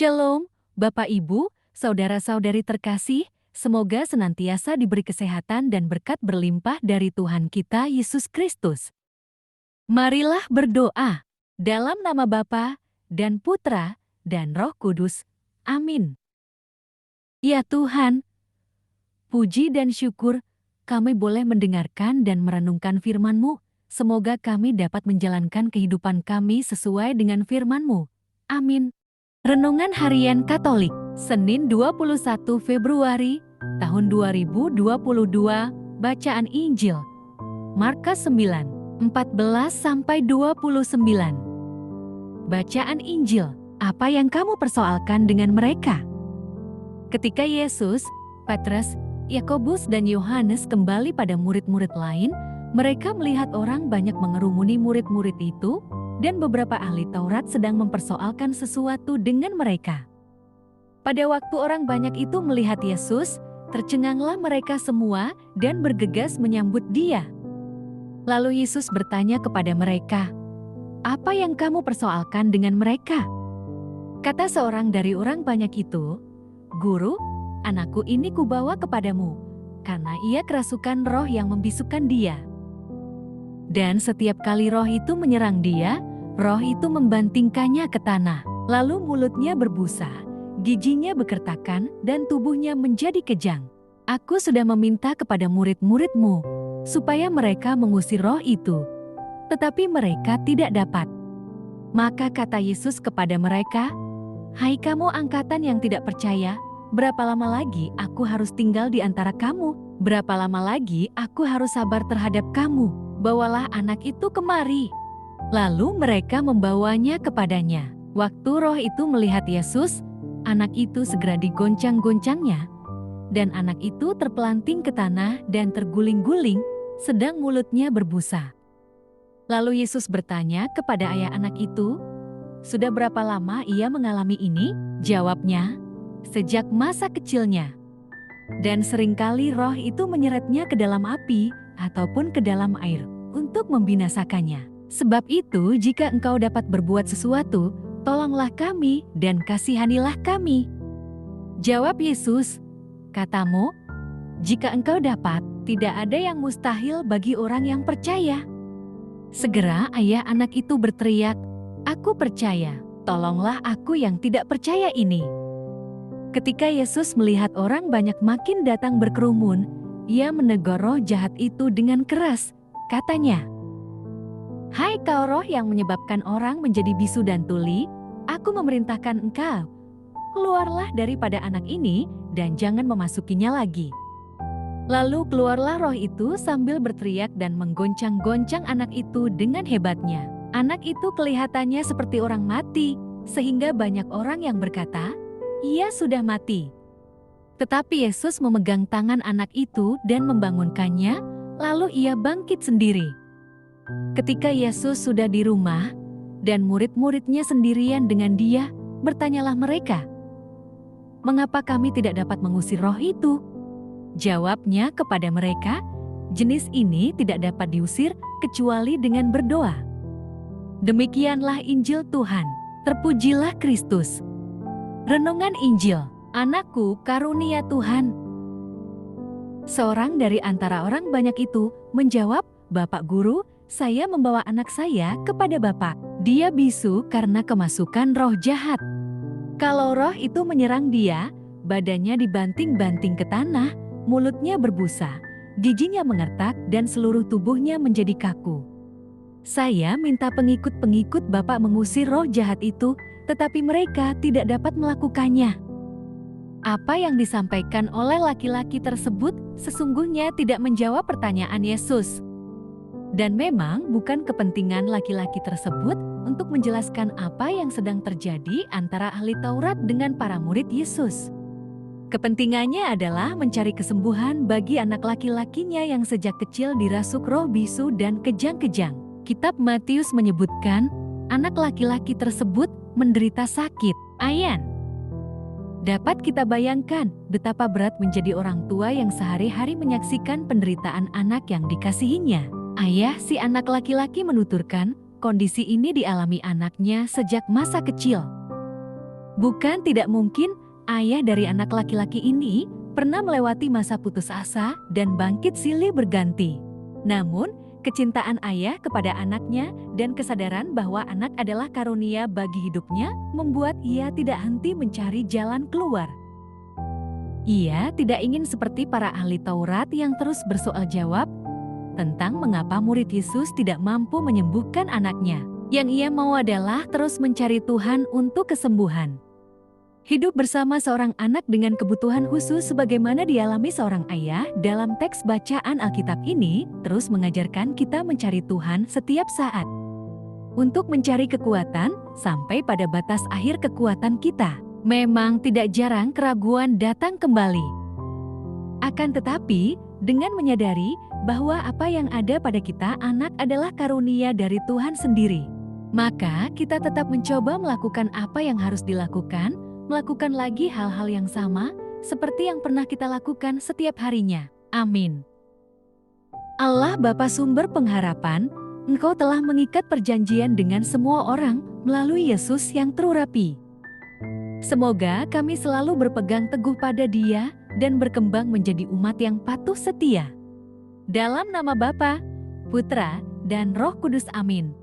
Shalom, Bapak Ibu, saudara-saudari terkasih, semoga senantiasa diberi kesehatan dan berkat berlimpah dari Tuhan kita Yesus Kristus. Marilah berdoa dalam nama Bapa dan Putra dan Roh Kudus. Amin. Ya Tuhan, puji dan syukur kami boleh mendengarkan dan merenungkan firman-Mu. Semoga kami dapat menjalankan kehidupan kami sesuai dengan firman-Mu. Amin. Renungan Harian Katolik, Senin 21 Februari tahun 2022, Bacaan Injil, Markus 9, 14-29. Bacaan Injil, apa yang kamu persoalkan dengan mereka? Ketika Yesus, Petrus, Yakobus dan Yohanes kembali pada murid-murid lain, mereka melihat orang banyak mengerumuni murid-murid itu, dan beberapa ahli Taurat sedang mempersoalkan sesuatu dengan mereka. Pada waktu orang banyak itu melihat Yesus, tercenganglah mereka semua dan bergegas menyambut Dia. Lalu Yesus bertanya kepada mereka, "Apa yang kamu persoalkan dengan mereka?" Kata seorang dari orang banyak itu, "Guru, anakku ini kubawa kepadamu, karena ia kerasukan roh yang membisukan dia. Dan setiap kali roh itu menyerang dia, roh itu membantingkannya ke tanah, lalu mulutnya berbusa, giginya bekertakan, dan tubuhnya menjadi kejang. Aku sudah meminta kepada murid-murid-Mu, supaya mereka mengusir roh itu, tetapi mereka tidak dapat." Maka kata Yesus kepada mereka, "Hai kamu angkatan yang tidak percaya, berapa lama lagi aku harus tinggal di antara kamu? Berapa lama lagi aku harus sabar terhadap kamu? Bawalah anak itu kemari." Lalu mereka membawanya kepadanya. Waktu roh itu melihat Yesus, anak itu segera digoncang-goncangnya, dan anak itu terpelanting ke tanah dan terguling-guling, sedang mulutnya berbusa. Lalu Yesus bertanya kepada ayah anak itu, "Sudah berapa lama ia mengalami ini?" Jawabnya, "Sejak masa kecilnya. Dan seringkali roh itu menyeretnya ke dalam api ataupun ke dalam air untuk membinasakannya. Sebab itu jika engkau dapat berbuat sesuatu, tolonglah kami dan kasihanilah kami." Jawab Yesus, "Katamu, jika engkau dapat, tidak ada yang mustahil bagi orang yang percaya." Segera ayah anak itu berteriak, "Aku percaya, tolonglah aku yang tidak percaya ini." Ketika Yesus melihat orang banyak makin datang berkerumun, Ia menegur roh jahat itu dengan keras. Katanya, "Hai kau roh yang menyebabkan orang menjadi bisu dan tuli, aku memerintahkan engkau, keluarlah daripada anak ini dan jangan memasukinya lagi." Lalu keluarlah roh itu sambil berteriak dan menggoncang-goncang anak itu dengan hebatnya. Anak itu kelihatannya seperti orang mati, sehingga banyak orang yang berkata, "Ia sudah mati." Tetapi Yesus memegang tangan anak itu dan membangunkannya, lalu ia bangkit sendiri. Ketika Yesus sudah di rumah, dan murid-muridnya sendirian dengan Dia, bertanyalah mereka, "Mengapa kami tidak dapat mengusir roh itu?" Jawabnya kepada mereka, "Jenis ini tidak dapat diusir kecuali dengan berdoa." Demikianlah Injil Tuhan. Terpujilah Kristus. Renungan Injil. Anakku, karunia Tuhan. Seorang dari antara orang banyak itu menjawab, "Bapak Guru, saya membawa anak saya kepada Bapak. Dia bisu karena kemasukan roh jahat. Kalau roh itu menyerang dia, badannya dibanting-banting ke tanah, mulutnya berbusa, giginya mengertak, dan seluruh tubuhnya menjadi kaku. Saya minta pengikut-pengikut Bapak mengusir roh jahat itu, tetapi mereka tidak dapat melakukannya." Apa yang disampaikan oleh laki-laki tersebut sesungguhnya tidak menjawab pertanyaan Yesus. Dan memang bukan kepentingan laki-laki tersebut untuk menjelaskan apa yang sedang terjadi antara ahli Taurat dengan para murid Yesus. Kepentingannya adalah mencari kesembuhan bagi anak laki-lakinya yang sejak kecil dirasuk roh bisu dan kejang-kejang. Kitab Matius menyebutkan, anak laki-laki tersebut menderita sakit, ayan. Dapat kita bayangkan betapa berat menjadi orang tua yang sehari-hari menyaksikan penderitaan anak yang dikasihinya. Ayah si anak laki-laki menuturkan, kondisi ini dialami anaknya sejak masa kecil. Bukan tidak mungkin ayah dari anak laki-laki ini pernah melewati masa putus asa dan bangkit silih berganti. Namun, kecintaan ayah kepada anaknya dan kesadaran bahwa anak adalah karunia bagi hidupnya membuat ia tidak henti mencari jalan keluar. Ia tidak ingin seperti para ahli Taurat yang terus bersoal jawab tentang mengapa murid Yesus tidak mampu menyembuhkan anaknya. Yang ia mau adalah terus mencari Tuhan untuk kesembuhan. Hidup bersama seorang anak dengan kebutuhan khusus sebagaimana dialami seorang ayah dalam teks bacaan Alkitab ini terus mengajarkan kita mencari Tuhan setiap saat. Untuk mencari kekuatan sampai pada batas akhir kekuatan kita. Memang tidak jarang keraguan datang kembali. Akan tetapi, dengan menyadari bahwa apa yang ada pada kita anak adalah karunia dari Tuhan sendiri, maka kita tetap mencoba melakukan apa yang harus dilakukan, melakukan lagi hal-hal yang sama seperti yang pernah kita lakukan setiap harinya. Amin. Allah Bapa sumber pengharapan, Engkau telah mengikat perjanjian dengan semua orang melalui Yesus yang terurapi. Semoga kami selalu berpegang teguh pada Dia dan berkembang menjadi umat yang patuh setia. Dalam nama Bapa, Putra, dan Roh Kudus. Amin.